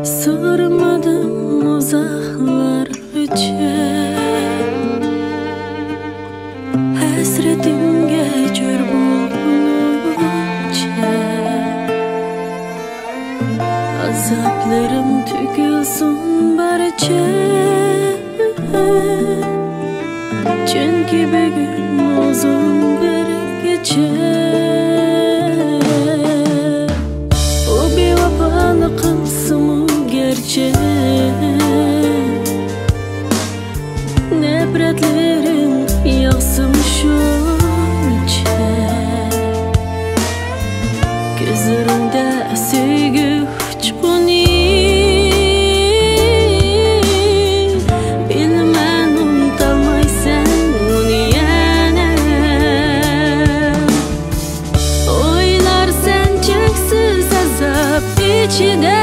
Sığırmadım uzaklar içe, hasretimge kör bulgunca. Azaplarım tükülsün barcha, çünkü bugün uzun bir gece. O bevafalı kılsın gerçi, nefretlerim yağsın şunca. Gözlerimde sevgi uçkuni, bilmem unutamazsan onu yana. Oylar sen çeksiz azap içinde,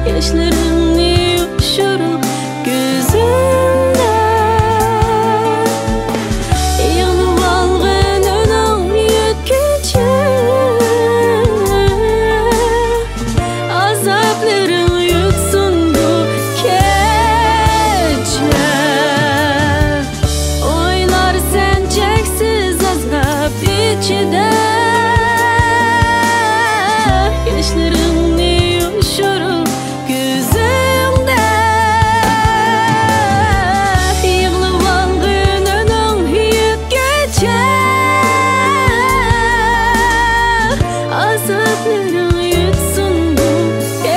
yaşlarımni uçurup gözümde. Yanıp algın onun yetkice, azaplarım yutsun bu gece. Oylar sen çeksiz azap içinde, yaşlarımni uçurup gözümde. Yığılıp algın onun yetkice, azaplarım yutsun bu gece.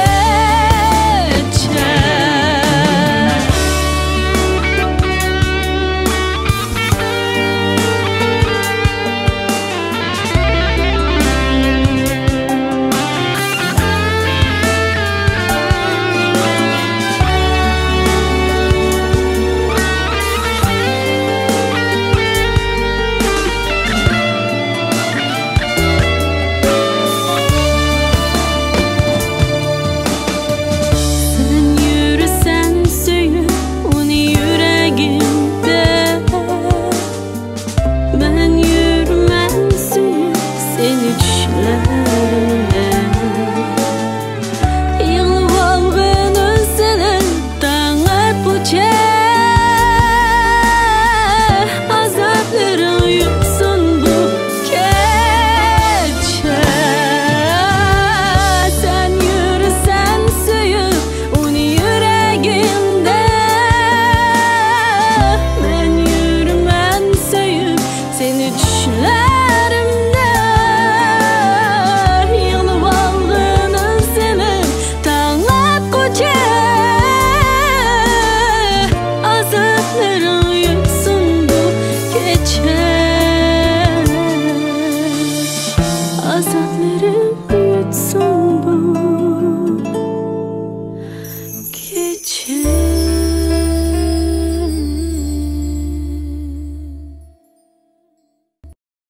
Sen yürüsen söyüp onu yüreğimde, ben yürümem söyüp seni düşlerimde. Yığılıp algın özlerin taңar puçe, azaplarım yutsun bu gece. Sen yürüsen söyüp onu yüreğimde, ben yürümem söyüp seni düşlerimde. Yığılıp algın özlerin taңar puçe, azaplarım yutsun bu gece. Azaplarım yutsun